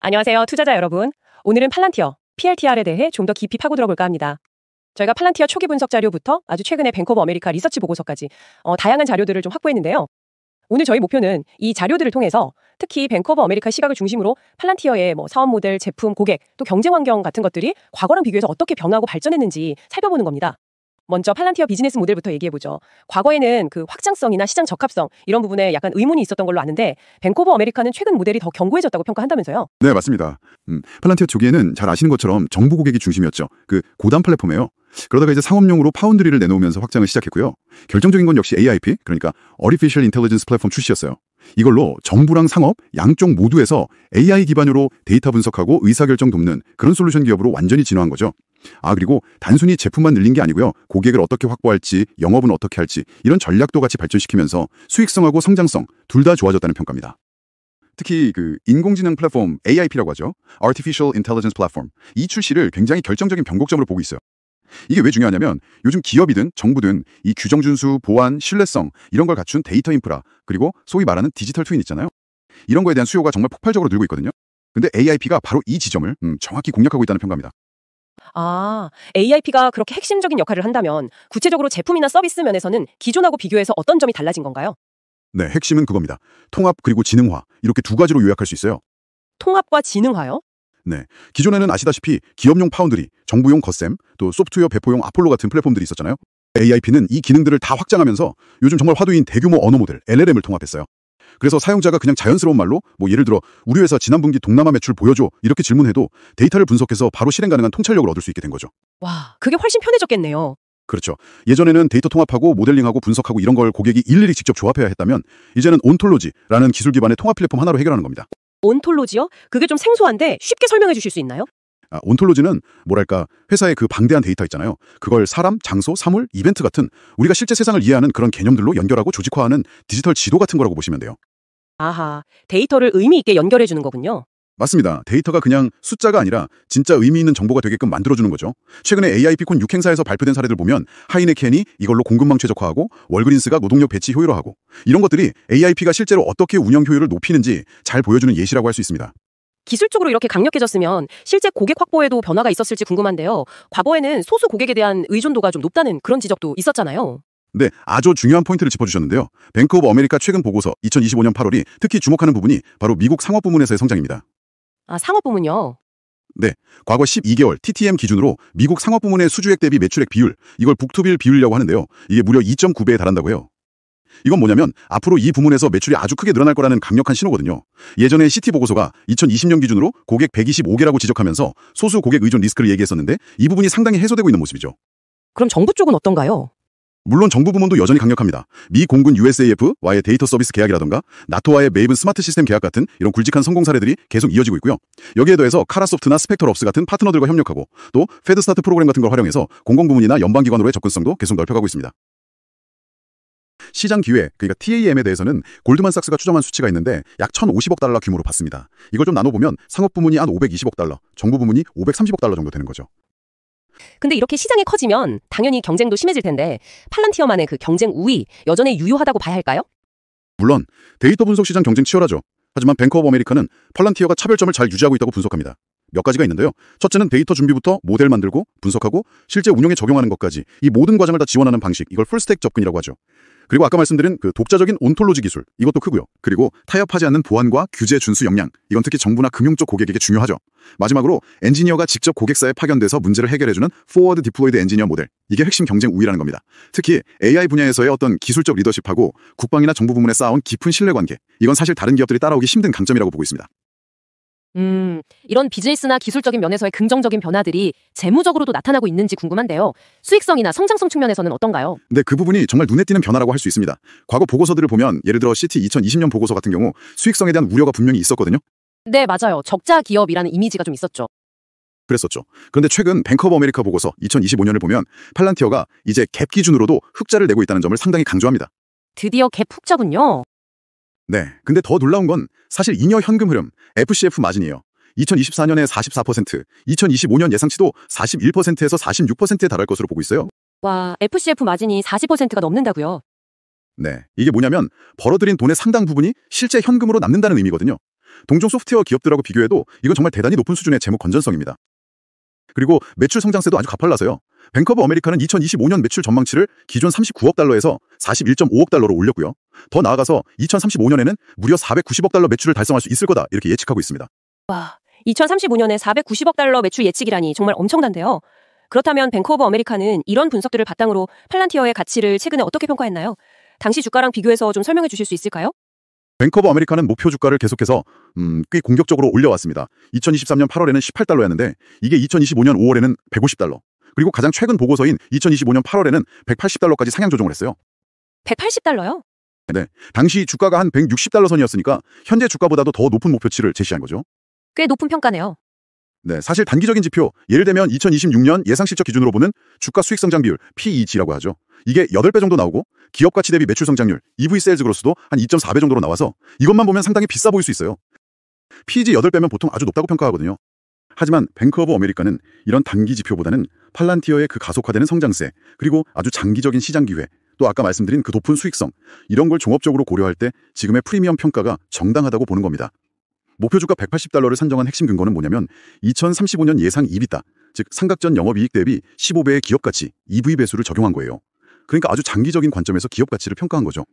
안녕하세요, 투자자 여러분. 오늘은 팔란티어, PLTR에 대해 좀 더 깊이 파고들어 볼까 합니다. 저희가 팔란티어 초기 분석 자료부터 아주 최근의 뱅크 오브 아메리카 리서치 보고서까지 다양한 자료들을 좀 확보했는데요. 오늘 저희 목표는 이 자료들을 통해서 특히 뱅크 오브 아메리카 시각을 중심으로 팔란티어의 사업 모델, 제품, 고객, 또 경쟁 환경 같은 것들이 과거랑 비교해서 어떻게 변화하고 발전했는지 살펴보는 겁니다. 먼저 팔란티어 비즈니스 모델부터 얘기해보죠. 과거에는 그 확장성이나 시장 적합성 이런 부분에 약간 의문이 있었던 걸로 아는데 뱅크 오브 아메리카는 최근 모델이 더 견고해졌다고 평가한다면서요? 네, 맞습니다. 팔란티어 초기에는 잘 아시는 것처럼 정부 고객이 중심이었죠. 그 고단 플랫폼이에요. 그러다가 이제 상업용으로 파운드리를 내놓으면서 확장을 시작했고요. 결정적인 건 역시 AIP, 그러니까 Artificial Intelligence 플랫폼 출시였어요. 이걸로 정부랑 상업 양쪽 모두에서 AI 기반으로 데이터 분석하고 의사결정 돕는 그런 솔루션 기업으로 완전히 진화한 거죠. 그리고 단순히 제품만 늘린 게 아니고요. 고객을 어떻게 확보할지, 영업은 어떻게 할지 이런 전략도 같이 발전시키면서 수익성하고 성장성 둘 다 좋아졌다는 평가입니다. 특히 그 인공지능 플랫폼 AIP라고 하죠. Artificial Intelligence Platform. 이 출시를 굉장히 결정적인 변곡점으로 보고 있어요. 이게 왜 중요하냐면 요즘 기업이든 정부든 이 규정 준수, 보안, 신뢰성 이런 걸 갖춘 데이터 인프라 그리고 소위 말하는 디지털 트윈 있잖아요. 이런 거에 대한 수요가 정말 폭발적으로 늘고 있거든요. 근데 AIP가 바로 이 지점을 정확히 공략하고 있다는 평가입니다. AIP가 그렇게 핵심적인 역할을 한다면 구체적으로 제품이나 서비스 면에서는 기존하고 비교해서 어떤 점이 달라진 건가요? 네, 핵심은 그겁니다. 통합 그리고 지능화 이렇게 두 가지로 요약할 수 있어요. 통합과 지능화요? 네, 기존에는 아시다시피 기업용 파운드리, 정부용 거셈, 또 소프트웨어 배포용 아폴로 같은 플랫폼들이 있었잖아요. AIP는 이 기능들을 다 확장하면서 요즘 정말 화두인 대규모 언어 모델 LLM을 통합했어요. 그래서 사용자가 그냥 자연스러운 말로 예를 들어 우리 회사 지난 분기 동남아 매출 보여줘 이렇게 질문해도 데이터를 분석해서 바로 실행 가능한 통찰력을 얻을 수 있게 된 거죠. 와, 그게 훨씬 편해졌겠네요. 그렇죠. 예전에는 데이터 통합하고 모델링하고 분석하고 이런 걸 고객이 일일이 직접 조합해야 했다면 이제는 온톨로지라는 기술 기반의 통합 플랫폼 하나로 해결하는 겁니다. 온톨로지요? 그게 좀 생소한데 쉽게 설명해 주실 수 있나요? 온톨로지는 뭐랄까 회사의 그 방대한 데이터 있잖아요. 그걸 사람, 장소, 사물, 이벤트 같은 우리가 실제 세상을 이해하는 그런 개념들로 연결하고 조직화하는 디지털 지도 같은 거라고 보시면 돼요. 아하, 데이터를 의미 있게 연결해 주는 거군요. 맞습니다. 데이터가 그냥 숫자가 아니라 진짜 의미 있는 정보가 되게끔 만들어주는 거죠. 최근에 AIP콘 6행사에서 발표된 사례들 보면 하이네켄이 이걸로 공급망 최적화하고 월그린스가 노동력 배치 효율화하고 이런 것들이 AIP가 실제로 어떻게 운영 효율을 높이는지 잘 보여주는 예시라고 할 수 있습니다. 기술적으로 이렇게 강력해졌으면 실제 고객 확보에도 변화가 있었을지 궁금한데요. 과거에는 소수 고객에 대한 의존도가 좀 높다는 그런 지적도 있었잖아요. 네, 아주 중요한 포인트를 짚어주셨는데요. 뱅크 오브 아메리카 최근 보고서 2025년 8월이 특히 주목하는 부분이 바로 미국 상업 부문에서의 성장입니다. 상업 부문요? 네, 과거 12개월 TTM 기준으로 미국 상업 부문의 수주액 대비 매출액 비율, 이걸 북투빌 비율이라고 하는데요. 이게 무려 2.9배에 달한다고 해요. 이건 뭐냐면 앞으로 이 부문에서 매출이 아주 크게 늘어날 거라는 강력한 신호거든요. 예전에 CT 보고서가 2020년 기준으로 고객 125개라고 지적하면서 소수 고객 의존 리스크를 얘기했었는데 이 부분이 상당히 해소되고 있는 모습이죠. 그럼 정부 쪽은 어떤가요? 물론 정부 부문도 여전히 강력합니다. 미 공군 USAF와의 데이터 서비스 계약이라던가 나토와의 메이븐 스마트 시스템 계약 같은 이런 굵직한 성공 사례들이 계속 이어지고 있고요. 여기에 더해서 카라소프트나 스펙터럽스 같은 파트너들과 협력하고 또 페드스타트 프로그램 같은 걸 활용해서 공공부문이나 연방기관으로의 접근성도 계속 넓혀가고 있습니다. 시장 기회, 그러니까 TAM에 대해서는 골드만삭스가 추정한 수치가 있는데 약 1,050억 달러 규모로 봤습니다. 이걸 좀 나눠보면 상업 부문이 한 520억 달러, 정부 부문이 530억 달러 정도 되는 거죠. 근데 이렇게 시장이 커지면 당연히 경쟁도 심해질 텐데 팔란티어만의 그 경쟁 우위 여전히 유효하다고 봐야 할까요? 물론 데이터 분석 시장 경쟁 치열하죠. 하지만 뱅크 오브 아메리카는 팔란티어가 차별점을 잘 유지하고 있다고 분석합니다. 몇 가지가 있는데요. 첫째는 데이터 준비부터 모델 만들고 분석하고 실제 운영에 적용하는 것까지 이 모든 과정을 다 지원하는 방식, 이걸 풀스택 접근이라고 하죠. 그리고 아까 말씀드린 그 독자적인 온톨로지 기술, 이것도 크고요. 그리고 타협하지 않는 보안과 규제 준수 역량, 이건 특히 정부나 금융 쪽 고객에게 중요하죠. 마지막으로 엔지니어가 직접 고객사에 파견돼서 문제를 해결해주는 포워드 디플로이드 엔지니어 모델, 이게 핵심 경쟁 우위라는 겁니다. 특히 AI 분야에서의 어떤 기술적 리더십하고 국방이나 정부 부문에 쌓아온 깊은 신뢰관계, 이건 사실 다른 기업들이 따라오기 힘든 강점이라고 보고 있습니다. 이런 비즈니스나 기술적인 면에서의 긍정적인 변화들이 재무적으로도 나타나고 있는지 궁금한데요. 수익성이나 성장성 측면에서는 어떤가요? 네, 그 부분이 정말 눈에 띄는 변화라고 할 수 있습니다. 과거 보고서들을 보면 예를 들어 CT 2020년 보고서 같은 경우 수익성에 대한 우려가 분명히 있었거든요. 네, 맞아요. 적자 기업이라는 이미지가 좀 있었죠. 그랬었죠. 그런데 최근 뱅크 오브 아메리카 보고서 2025년을 보면 팔란티어가 이제 갭 기준으로도 흑자를 내고 있다는 점을 상당히 강조합니다. 드디어 갭 흑자군요. 네, 근데 더 놀라운 건 사실 잉여 현금 흐름, FCF 마진이에요. 2024년에 44%, 2025년 예상치도 41%에서 46%에 달할 것으로 보고 있어요. 와, FCF 마진이 40%가 넘는다고요? 네, 이게 뭐냐면 벌어들인 돈의 상당 부분이 실제 현금으로 남는다는 의미거든요. 동종 소프트웨어 기업들하고 비교해도 이건 정말 대단히 높은 수준의 재무 건전성입니다. 그리고 매출 성장세도 아주 가팔라서요. 뱅크 오브 아메리카는 2025년 매출 전망치를 기존 39억 달러에서 41.5억 달러로 올렸고요. 더 나아가서 2035년에는 무려 490억 달러 매출을 달성할 수 있을 거다 이렇게 예측하고 있습니다. 와, 2035년에 490억 달러 매출 예측이라니 정말 엄청난데요. 그렇다면 뱅크 오브 아메리카는 이런 분석들을 바탕으로 팔란티어의 가치를 최근에 어떻게 평가했나요? 당시 주가랑 비교해서 좀 설명해 주실 수 있을까요? 뱅크 오브 아메리카는 목표 주가를 계속해서 꽤 공격적으로 올려왔습니다. 2023년 8월에는 18달러였는데 이게 2025년 5월에는 150달러. 그리고 가장 최근 보고서인 2025년 8월에는 180달러까지 상향 조정을 했어요. 180달러요? 네, 당시 주가가 한 160달러 선이었으니까 현재 주가보다도 더 높은 목표치를 제시한 거죠. 꽤 높은 평가네요. 네, 사실 단기적인 지표, 예를 들면 2026년 예상 실적 기준으로 보는 주가 수익 성장 비율, PEG라고 하죠. 이게 8배 정도 나오고 기업 가치 대비 매출 성장률, EV 세일즈 그로스도 한 2.4배 정도로 나와서 이것만 보면 상당히 비싸 보일 수 있어요. PEG 8배면 보통 아주 높다고 평가하거든요. 하지만 뱅크 오브 아메리카는 이런 단기 지표보다는 팔란티어의 그 가속화되는 성장세, 그리고 아주 장기적인 시장 기회, 또 아까 말씀드린 그 높은 수익성, 이런 걸 종합적으로 고려할 때 지금의 프리미엄 평가가 정당하다고 보는 겁니다. 목표 주가 180달러를 산정한 핵심 근거는 뭐냐면 2035년 예상 EBITDA, 즉 상각전 영업이익 대비 15배의 기업 가치, EV 배수를 적용한 거예요. 그러니까 아주 장기적인 관점에서 기업 가치를 평가한 거죠.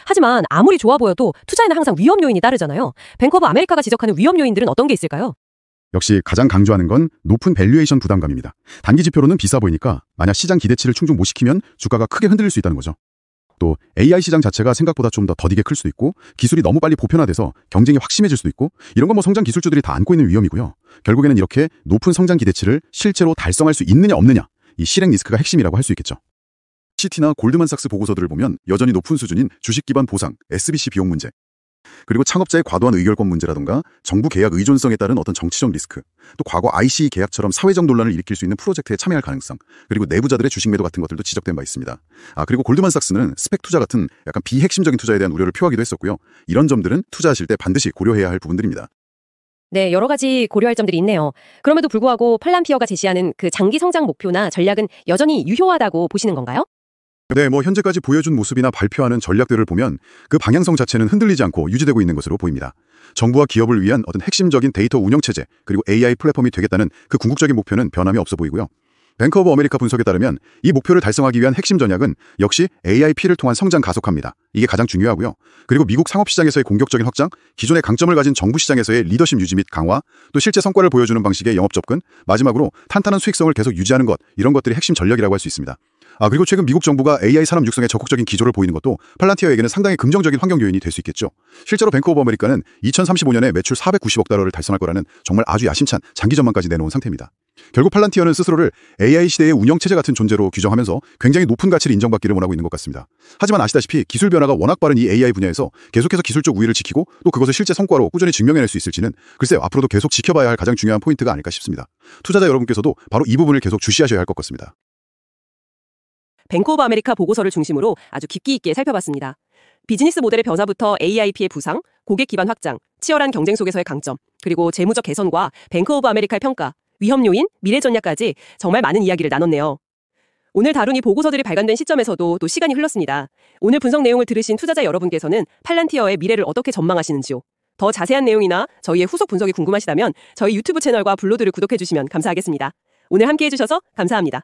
하지만 아무리 좋아 보여도 투자에는 항상 위험 요인이 따르잖아요. 뱅크 오브 아메리카가 지적하는 위험 요인들은 어떤 게 있을까요? 역시 가장 강조하는 건 높은 밸류에이션 부담감입니다. 단기 지표로는 비싸 보이니까 만약 시장 기대치를 충족 못 시키면 주가가 크게 흔들릴 수 있다는 거죠. 또 AI 시장 자체가 생각보다 좀 더 더디게 클 수도 있고 기술이 너무 빨리 보편화돼서 경쟁이 확심해질 수도 있고 이런 건 뭐 성장 기술주들이 다 안고 있는 위험이고요. 결국에는 이렇게 높은 성장 기대치를 실제로 달성할 수 있느냐 없느냐 이 실행 리스크가 핵심이라고 할 수 있겠죠. 시티나 골드만삭스 보고서들을 보면 여전히 높은 수준인 주식 기반 보상, SBC 비용 문제, 그리고 창업자의 과도한 의결권 문제라던가 정부 계약 의존성에 따른 어떤 정치적 리스크, 또 과거 ICE 계약처럼 사회적 논란을 일으킬 수 있는 프로젝트에 참여할 가능성, 그리고 내부자들의 주식 매도 같은 것들도 지적된 바 있습니다. 그리고 골드만삭스는 스펙 투자 같은 약간 비핵심적인 투자에 대한 우려를 표하기도 했었고요. 이런 점들은 투자하실 때 반드시 고려해야 할 부분들입니다. 네, 여러 가지 고려할 점들이 있네요. 그럼에도 불구하고 팔란티어가 제시하는 그 장기 성장 목표나 전략은 여전히 유효하다고 보시는 건가요? 네, 현재까지 보여준 모습이나 발표하는 전략들을 보면 그 방향성 자체는 흔들리지 않고 유지되고 있는 것으로 보입니다. 정부와 기업을 위한 어떤 핵심적인 데이터 운영체제 그리고 AI 플랫폼이 되겠다는 그 궁극적인 목표는 변함이 없어 보이고요. 뱅크 오브 아메리카 분석에 따르면 이 목표를 달성하기 위한 핵심 전략은 역시 AIP를 통한 성장 가속화입니다. 이게 가장 중요하고요. 그리고 미국 상업시장에서의 공격적인 확장, 기존의 강점을 가진 정부 시장에서의 리더십 유지 및 강화, 또 실제 성과를 보여주는 방식의 영업 접근, 마지막으로 탄탄한 수익성을 계속 유지하는 것, 이런 것들이 핵심 전략이라고 할 수 있습니다. 그리고 최근 미국 정부가 AI 산업 육성에 적극적인 기조를 보이는 것도 팔란티어에게는 상당히 긍정적인 환경 요인이 될 수 있겠죠. 실제로 뱅크 오브 아메리카는 2035년에 매출 490억 달러를 달성할 거라는 정말 아주 야심찬 장기 전망까지 내놓은 상태입니다. 결국 팔란티어는 스스로를 AI 시대의 운영체제 같은 존재로 규정하면서 굉장히 높은 가치를 인정받기를 원하고 있는 것 같습니다. 하지만 아시다시피 기술 변화가 워낙 빠른 이 AI 분야에서 계속해서 기술적 우위를 지키고 또 그것을 실제 성과로 꾸준히 증명해낼 수 있을지는 글쎄요, 앞으로도 계속 지켜봐야 할 가장 중요한 포인트가 아닐까 싶습니다. 투자자 여러분께서도 바로 이 부분을 계속 주시하셔야 할 것 같습니다. 뱅크 오브 아메리카 보고서를 중심으로 아주 깊이 있게 살펴봤습니다. 비즈니스 모델의 변화부터 AIP의 부상, 고객 기반 확장, 치열한 경쟁 속에서의 강점, 그리고 재무적 개선과 뱅크 오브 아메리카의 평가, 위험 요인, 미래 전략까지 정말 많은 이야기를 나눴네요. 오늘 다룬 이 보고서들이 발간된 시점에서도 또 시간이 흘렀습니다. 오늘 분석 내용을 들으신 투자자 여러분께서는 팔란티어의 미래를 어떻게 전망하시는지요? 더 자세한 내용이나 저희의 후속 분석이 궁금하시다면 저희 유튜브 채널과 블로그를 구독해주시면 감사하겠습니다. 오늘 함께해 주셔서 감사합니다.